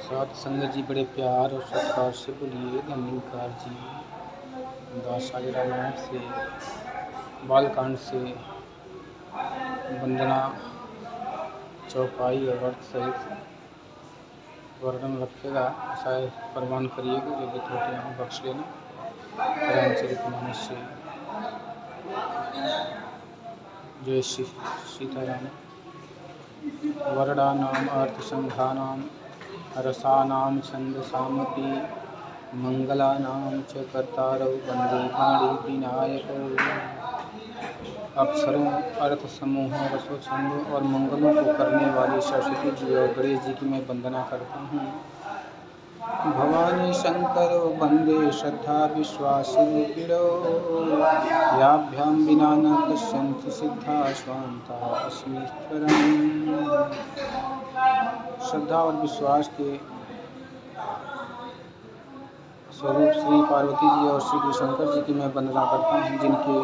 सात संग जी बड़े प्यार और सत्कार से बोलिए धन्यकार जी। दासाजी रामायण से बालकांड से वंदना चौपाई और अर्थ सहित वर्णन रखेगा। ऐसा प्रमाण करिएगा, जो भी त्रुटियाँ बख्श लेना। रामचरितमानस से जय श्री सीताराम। वर्णानाम् अर्थसंधानां रसानां छन्दसामपि मंगलानां च कर्तारौ वन्दे पाणिविनायकौ। अक्षरों, अर्थ समूहों, रसों, छंदों और मंगलों को करने वाली सरस्वती जी और गणेश जी की मैं वंदना करता हूँ। भवानी शंकरो वंदे श्रद्धा विश्वासरूपिणो। याभ्यां विना न पश्यन्ति सिद्धा स्वान्ता अस्मीश्वरम्। श्रद्धा और विश्वास के स्वरूप श्री पार्वती जी और श्री शंकर जी की मैं वंदना करता हूँ, जिनके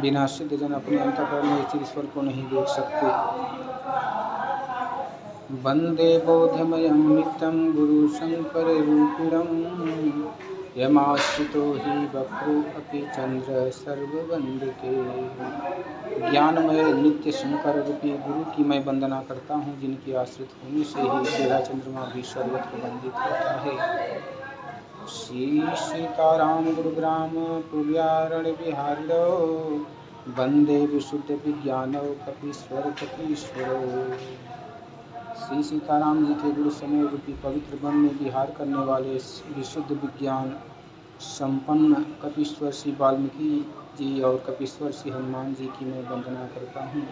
बिना सिद्ध जन अपने अंतःकरण में स्थित ईश्वर को नहीं देख सकते। वंदे बोधमयं नित्यं गुरु शंकर रूपिणं। यमाश्रितो हि वक्रो अपि चंद्र सर्ववंदिके। ज्ञानमय नित्य शंकर रूपी गुरु की मैं वंदना करता हूँ, जिनके आश्रित होने से ही तेरा चंद्रमा भी सर्वत्र वंदित होता है। श्री सीताराम गुरुग्राम पुर्यारण बिहारिणो। वंदे विशुद्ध विज्ञानौ कपीश्वर कपीश्वरो। श्री सीताराम जी के गुरु समय रूपी पवित्र वन में विहार करने वाले विशुद्ध विज्ञान संपन्न कपीश्वर श्री वाल्मीकि जी और कपीश्वर श्री हनुमान जी की मैं वंदना करता हूँ।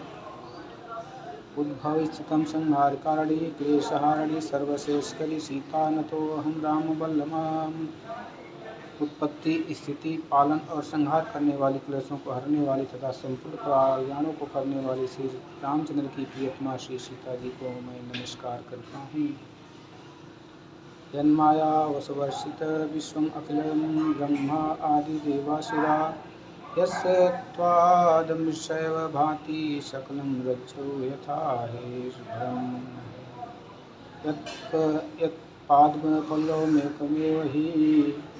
उद्भव स्थितम संहार कारणी क्लेशहारिणी सर्वशेषकरी सीता नतो अहम राम वल्लभाम। उत्पत्ति, स्थिति, पालन और संहार करने वाली क्लेशों को हरने वाली तथा संपूर्ण कल्याणों को करने वाली श्री रामचंद्र की प्रियतमा श्री सीता जी को मैं नमस्कार करता हूँ। यन्माया वशवर्षित विश्वम अखिलम ब्रह्मा आदि देवासुरा। यस्य त्वादमृषैव भाति सकलं रज्जौ यथा हेर्भ्रम्। यत्पादपल्लव मेकमेव हि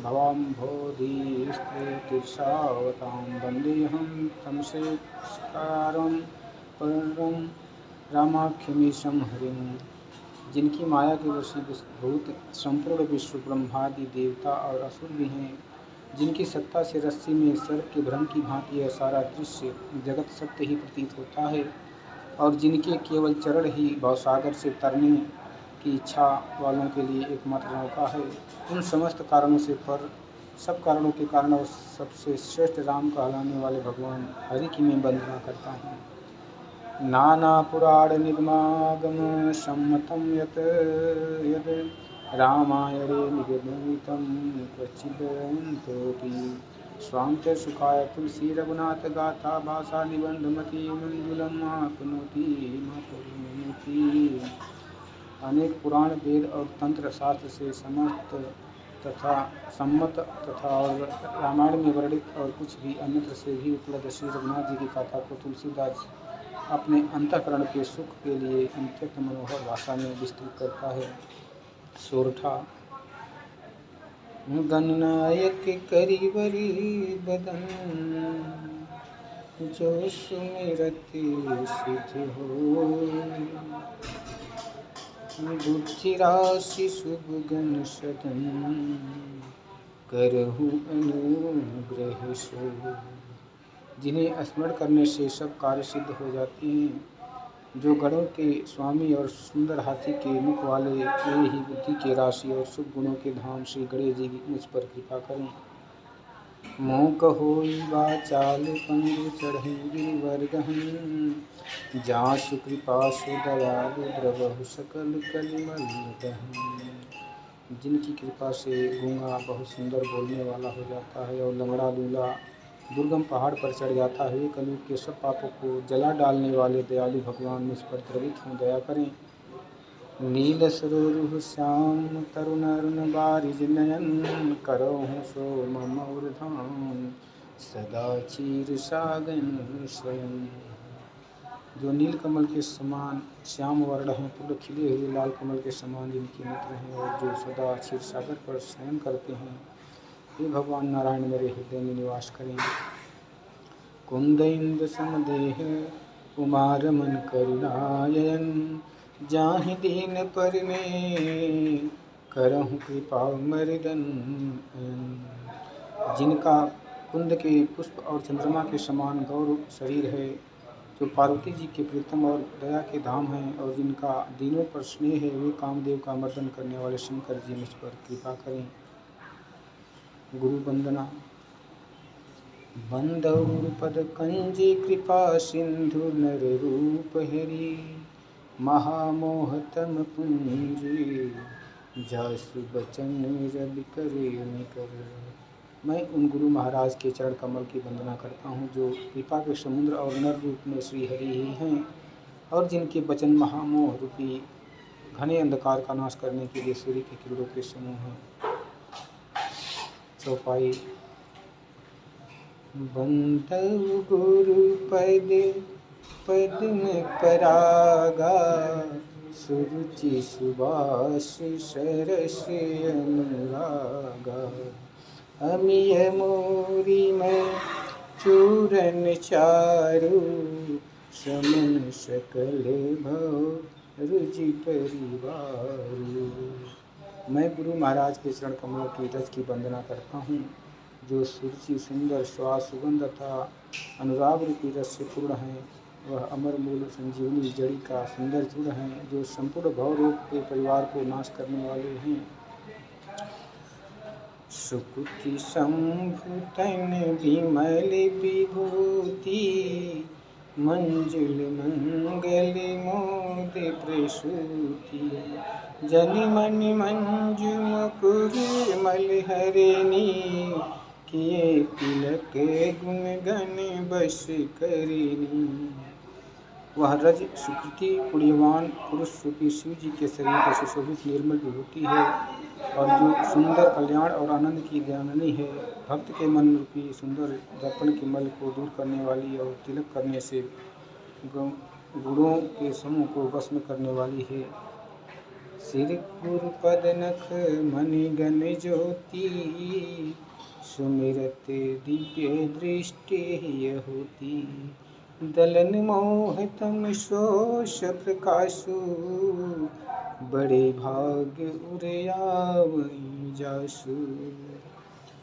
भवाम्भोधिस्ते तीर्षावतां। वन्देऽहं तमसेकारं परं रामाख्यमीशं हरिम्। जिनकी माया के वशीभूत संपूर्ण विश्व ब्रह्मादि देवता और असुर भी हैं, जिनकी सत्ता से रस्सी में सर्प के भ्रम की भांति यह सारा दृश्य जगत सत्य ही प्रतीत होता है, और जिनके केवल चरण ही भवसागर से तरने की इच्छा वालों के लिए एकमात्र नौका है, उन समस्त कारणों से पर सब कारणों के कारण और सबसे श्रेष्ठ राम कहलाने वाले भगवान हरि की मैं वंदना करता हूँ। नाना पुराण निगमागम सम्मतं यत् यद् रामायणे निगदितं क्वचिदन्तोऽपि। स्वांत सुखाय तुलसी रघुनाथ गाथा भाषा निबंधमति मंजुलम आपनोति मातुति। अनेक पुराण, वेद और तंत्र शास्त्र से समस्त तथा सम्मत तथा और रामायण में वर्णित और कुछ भी अन्यत्र से भी उपलब्ध श्री रघुनाथ जी की गाथा को तुलसीदास अपने अंतःकरण के सुख के लिए अत्यंत मनोहर भाषा में विस्तृत करता है। सोरठा। गणनायक करिवरी बदन, जो सुमिरति सिद्ध हो। बुद्धि राशि शुभ गण सदन, करहु अनुग्रह सो। जिन्हें स्मरण करने से सब कार्य सिद्ध हो जाते हैं, जो गणों के स्वामी और सुंदर हाथी के मुख वाले, वे ही बुद्धि के राशि और शुभ गुणों के धाम श्री गणेश जी मुझ पर कृपा करें। मोक होई वाचाल पंगु चढ़ई गिरिवर गहन, जासु कृपा सु दयालु द्रवहु सकल कलिमल दहन। जिनकी कृपा से गूंगा बहुत सुंदर बोलने वाला हो जाता है और लंगड़ा लूला दुर्गम पहाड़ पर चढ़ जाता है। कलयुग के सब पापों को जला डालने वाले दयालु भगवान मुझ पर द्रवित हों, दया करें। नील सरोरुह श्याम तरुण अरुण बारिज नयन, करहु सो मम उर्धाम सदा क्षीर सागन स्वयं। जो नील कमल के समान श्याम वर्ण हैं, पूर्ण खिले हुए लाल कमल के समान जिनके नेत्र हैं, और जो सदा क्षीर सागर पर शयन करते हैं, हे भगवान नारायण मेरे हृदय में निवास करें। कुंद इंद समदेह कुमार मन करुणायन, जाहि दीन पर में करहु कृपा मर्दन। जिनका कुंद के पुष्प और चंद्रमा के समान गौर शरीर है, जो पार्वती जी के प्रीतम और दया के धाम हैं, और जिनका दीनों पर स्नेह है, वे कामदेव का मर्दन करने वाले शंकर जी मुझ पर कृपा करें। गुरु वंदना। बंधुर पद कंजी कृपा सिंधु नर रूप हरि, महामोहतम पुंजी जासु बचन रवि करे निकर। मैं उन गुरु महाराज के चरण कमल की वंदना करता हूँ, जो कृपा के समुद्र और नर रूप में श्री हरि ही हैं, और जिनके वचन महामोह रूपी घने अंधकार का नाश करने के लिए सूर्य के किरणों के समूह हैं। चौपाई। बंधु गुरु पद पद्म परागा, सुरुचि सुबास सरस अनुरागा। अमिय मोरी में चूरन चारु, समन सकल भव रुचि परिवारु। मैं गुरु महाराज के चरण कमलों की रज की वंदना करता हूँ, जो सुरुचि सुंदर स्वाद सुगंध तथा अनुराग रूपी रस से पूर्ण हैं। वह अमर मूल संजीवनी जड़ी का सुंदर चूर्ण हैं, जो संपूर्ण भव रोग के परिवार को नाश करने वाले हैं। सुकुति संभुतन विमल विभूति, मंजुल मंगल मोद प्रसूति। जनि मनि मंजु मुकुर मलहरिणी, किए तिलक गुण गण बस करिनी। वह रज सुकृति पुण्यवान पुरुष रूपी शिव जी के शरीर को सुशोभित निर्मल विभूति है, और जो सुंदर कल्याण और आनंद की ज्ञाननी है। भक्त के मन रूपी सुंदर दर्पण के मल को दूर करने वाली, और तिलक करने से गुणों के समूह को वश में करने वाली है। सिर गुरु पद नख मणि गण ज्योति, सुमिरत दिव्य दृष्टि होती। दलन मोह तम शोष प्रकाशु, बड़े भाग्य उरयावई जासु।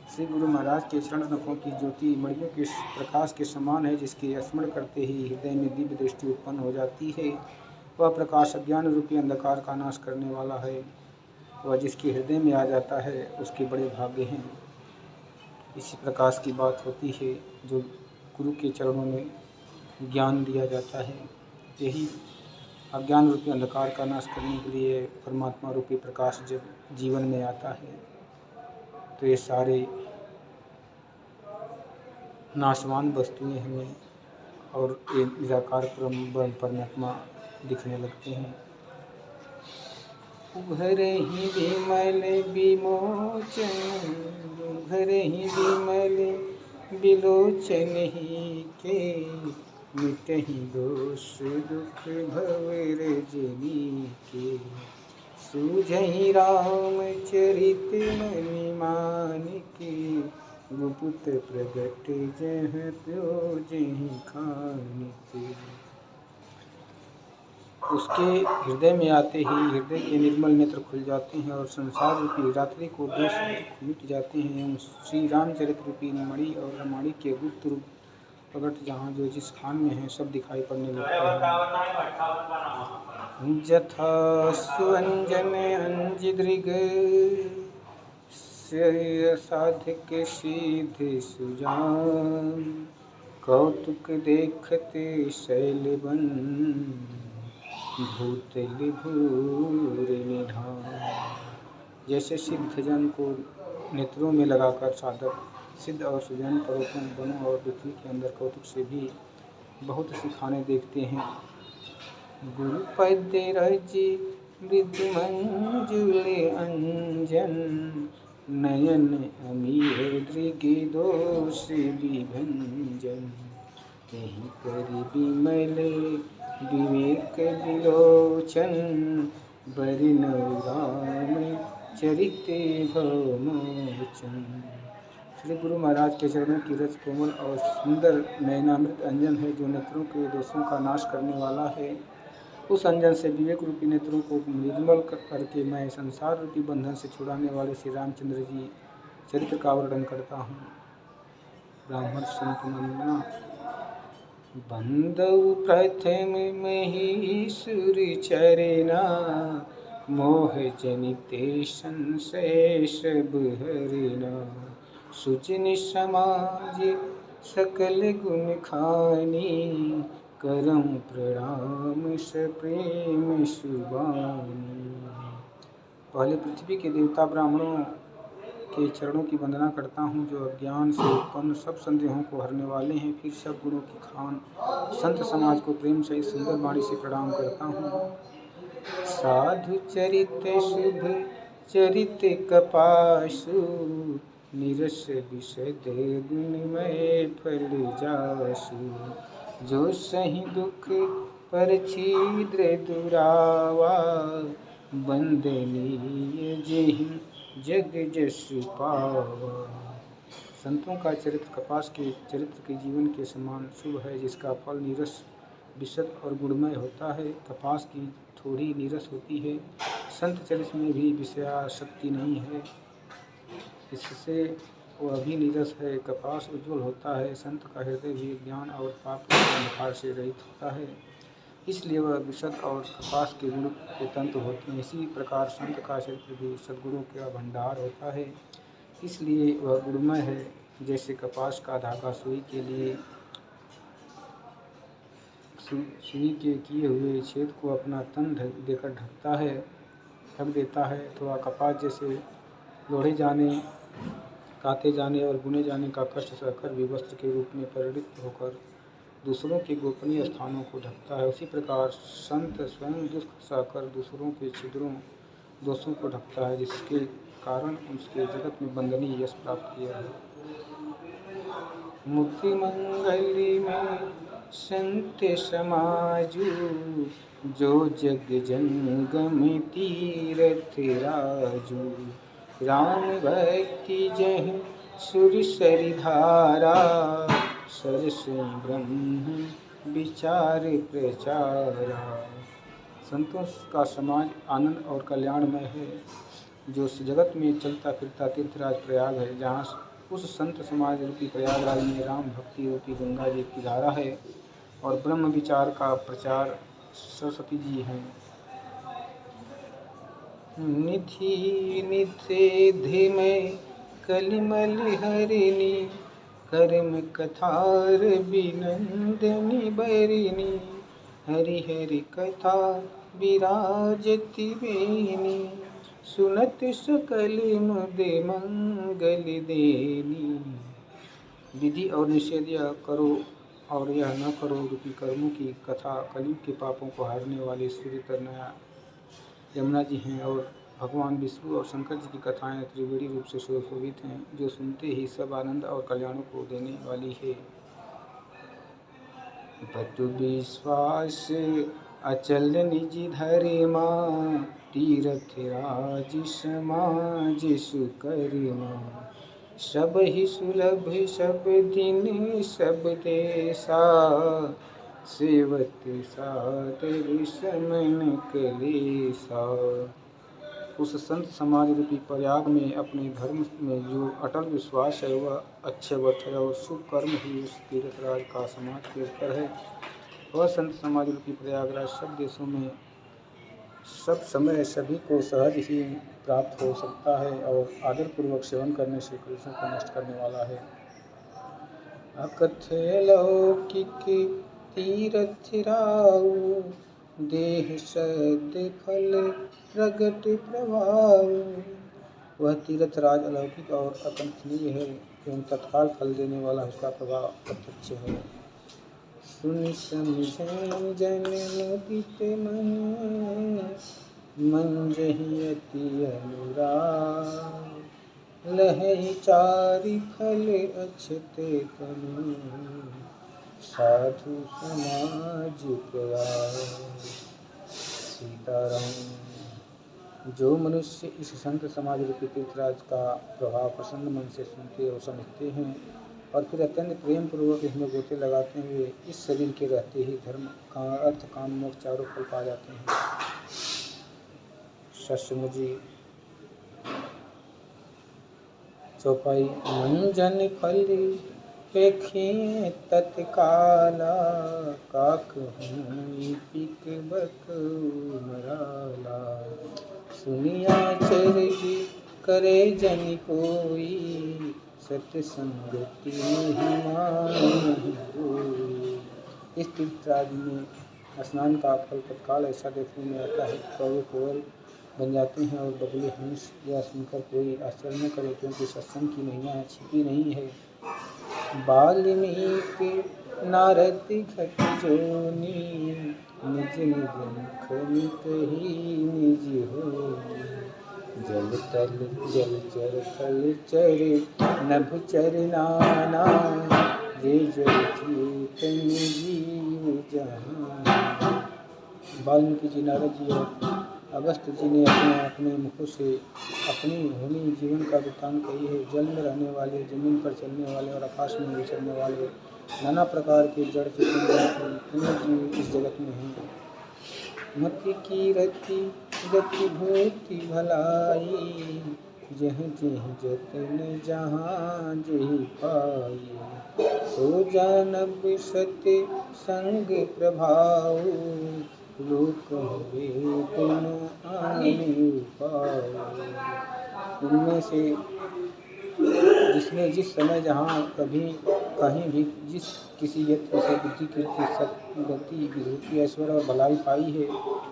श्री गुरु महाराज के चरण नखों की ज्योति मणियों के प्रकाश के समान है, जिसके स्मरण करते ही हृदय में दिव्य दृष्टि उत्पन्न हो जाती है। वह प्रकाश अज्ञान रूपी अंधकार का नाश करने वाला है। वह जिसके हृदय में आ जाता है, उसके बड़े भाग्य हैं। इसी प्रकाश की बात होती है, जो गुरु के चरणों में ज्ञान दिया जाता है। यही अज्ञान रूपी अंधकार का नाश करने के लिए परमात्मा रूपी प्रकाश जब जीवन में आता है, तो ये सारे नाशवान वस्तुएं हमें और ये निराकार ब्रह्म परमात्मा दिखने लगते हैं। उघर ही विमल विमोचन, उघर ही विमल विलोचन ही के, मिटहि दोष दुख भव रजनी के। सूझहि रामचरित मनि मानिके, गुप्त प्रगट जह त्यो जहि खानिके। उसके हृदय में आते ही हृदय के निर्मल नेत्र खुल जाते हैं, और संसार रूपी रात्रि को दोष मिट जाते हैं। एवं श्री रामचरित रूपी मणि और रामायण के गुप्त रूप प्रकट जहाँ जो जिस खान में है, सब दिखाई पड़ने लगते हैं। जथा सुअंजन अंजदृग, साधक सिद्ध सुजान। कौतुक देखत शैलवन, भूतल भूर निधान। जैसे सिद्ध जन को नेत्रों में लगाकर साधक सिद्ध और सुजन पर्वतों वनों और पृथ्वी के अंदर कौतुक से भी बहुत सी खाने देखते हैं। गुरु पद रज मृदु मंजुल अंजन, नयन अमीय दृग दोष विभंजन। कहीं कर विमल विवेक विलोचन बरिन राम चरित भवमोचन। श्री गुरु महाराज के चरणों की रज कोमल और सुंदर नयनामृत अंजन है, जो नेत्रों के दोषों का नाश करने वाला है। उस अंजन से विवेक रूपी नेत्रों को निर्मल करके मैं संसार रूपी बंधन से छुड़ाने वाले श्री रामचंद्र जी चरित्र का वर्णन करता हूँ। ब्राह्मण संत वंदना। बंदौ प्रथम महीसुर चरना, मोह जनिते संशय सब हरना। सुजन समाज सकल गुण खानी, करम प्रणाम सप्रेम सुबानी। पहले पृथ्वी के देवता ब्राह्मणों के चरणों की वंदना करता हूँ, जो अज्ञान से उत्पन्न सब संदेहों को हरने वाले हैं। फिर सब गुणों की खान संत समाज को प्रेम से इस सुंदर वाणी से प्रणाम करता हूँ। साधु चरित शुभ चरित कपासु, निरस विशद गुणमय फल जासु। जो सही दुख पर छिद्र दुरावा, वंदनीय जेहि जग जस पावा। संतों का चरित्र कपास के चरित्र के जीवन के समान शुभ है, जिसका फल नीरस विशद और गुणमय होता है। कपास की थोड़ी नीरस होती है, संत चरित्र में भी विषयाशक्ति नहीं है, इससे वह भी नीरस है। कपास उज्ज्वल होता है, संत का हृदय भी ज्ञान और पाप के अंधकार से रहित होता है, इसलिए वह विशद और कपास के गुण के तंतु होते हैं। इसी प्रकार संत का चरित्र भी सद्गुणों का भंडार होता है, इसलिए वह गुणमय है। जैसे कपास का धागा सुई के किए हुए छेद को अपना तन देकर ढक देता है, तो वह कपास जैसे लोढ़े जाने, काते जाने और बुने जाने का कष्ट सहकर भी वस्त्र के रूप में परिणित होकर दूसरों के गोपनीय स्थानों को ढकता है, उसी प्रकार संत स्वयं दुख सहकर दूसरों के छिद्रों दोषों को ढकता है, जिसके कारण उसके जगत में वंदनीय यश प्राप्त किया है। मुक्ति मंगल में संत समाजू, जो जग जंगम तीरथ राजू। राम भक्ति जह सुर सरिधारा, सरस ब्रह्म विचार प्रचारा। संतों का समाज आनंद और कल्याणमय है, जो जगत में चलता फिरता तीर्थराज प्रयाग है, जहाँ उस संत समाज रूपी प्रयागराज में राम भक्ति रूपी गंगा जी की धारा है और ब्रह्म विचार का प्रचार सरस्वती जी हैं। निधि निषेधि में कलिमल हरिणी, कर्म कथार बिनंदनी बरिणी। हरि हरि कथा विराजति बेनी, सुनत सकल मुद मंगल देनी। विधि और निषेध यह करो और यह न करो रूपी कर्मों की कथा कलयुग के पापों को हारने वाले सूर्य तनया यमुना जी हैं, और भगवान विष्णु और शंकर जी की कथाएं त्रिवेणी रूप से सुशोभित हैं, जो सुनते ही सब आनंद और कल्याणों को देने वाली है। बटु विश्वास अचल निज धर्मा, तीरथ राज समाज सुकर्मा। सब ही सुलभ सब दिन सब देशा, सेवत सादर समन कलेसा। उस संत समाज रूपी प्रयाग में अपने धर्म में जो अटल विश्वास है, वह अच्छेवत है, और शुभ कर्म ही उस तीर्थराज का समाज के ऊपर है। वह संत समाज रूपी प्रयागराज सब देशों में सब समय सभी को सहज ही प्राप्त हो सकता है, और आदरपूर्वक सेवन करने से कलुषों को नष्ट करने वाला है। अकथ लौकिक तीर्थ राउ, देह सद फल प्रगट प्रभाव। वह तीर्थ राज अलौकिक और अकंठनीय है, एवं तत्काल फल देने वाला, उसका प्रभाव प्रत्यक्ष है। सुन समझै जन मुदित मन, मंजहि अति अनुराग। लहै चारि फल अछत तनु, साधु समाज प्रयास। सीताराम। जो मनुष्य इस संत समाज रूपी तीर्थराज का प्रभाव प्रसन्न मन से सुनते और समझते हैं और फिर अत्यंत प्रेम पूर्वक इसमें गोते लगाते हुए इस शरीर के रहते ही धर्म का अर्थ काम मोक्ष चारों फल पा जाते हैं। सत्संग जी चौपाई। मंजन फल पेखें तत्काला, काक हुई पिक बक मराला। सुनिया चरजी करे जन कोई, सत्संगति महिमा नहीं कोई। इस तीर्थराज में स्नान का फल तत्काल ऐसा देखने में आता है कि कौवे कोयल बन जाते हैं और बगुले हंस। यह सुनकर कोई आश्चर्य न करे, क्योंकि सत्संग की महिमा छिपी नहीं है। वाल्मीकि नारद घट जोनी, निज निज मुख निकहि निज होनी। जल तल जल चर थल चर नभ चर नाना, जे जल चेतन जीव जहान। वाल्मीकि जी, नारद जी और अगस्त्य जी ने अपने अपने मुखों से अपनी होनी जीवन का वृत्तांत कही है। जल में रहने वाले, जमीन पर चलने वाले और आकाश में विचरने वाले नाना प्रकार के जड़ चेतन इतने जीव इस जगत में हैं। मति की रति गति भूति भलाई, जह जह जतन जहाँ जही पाई। सो जानब सत्य संग प्रभाव, लोक वेद न आने पाओ। इनमें से जिसने जिस समय जहाँ कभी कहीं भी जिस किसी यत्न से बुद्धि कीर्ति सद्गति विभूति ऐश्वर्य और भलाई पाई है,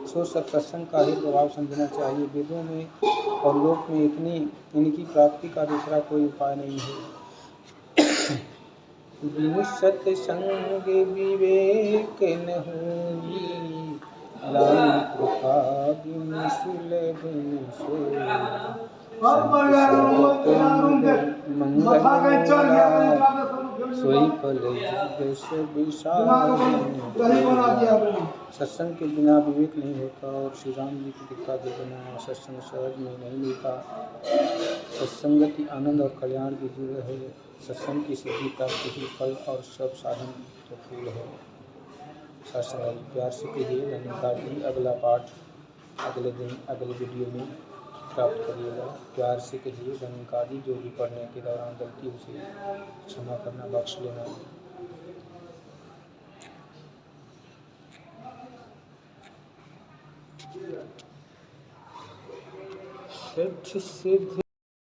सो सब सत्संग का ही प्रभाव समझना चाहिए। वेदों में और लोक में इनकी प्राप्ति का दूसरा कोई उपाय नहीं है। बिनु सत्संग विवेक न होई, लान कृपा बिनु सुलभ न सोई। मंगल सोई फल सत्संग के बिना विवेक नहीं होता और श्री राम जी की दीक्षा के बिना सत्संग सहज में नहीं मिलता। सत्संगति आनंद और कल्याण की जड़ है। सत्संग की सिद्धि प्राप्ति ही फल और सब साधन तो फूल है। सत्संग प्यार से कहिए धन्यवाद जी। अगला पाठ अगले दिन अगले वीडियो में प्राप्त करिएगा। प्यार से कहिए धन्यवाद जी। जो भी पढ़ने के दौरान गलती उसे क्षमा करना, बख्श लेना। सिद्ध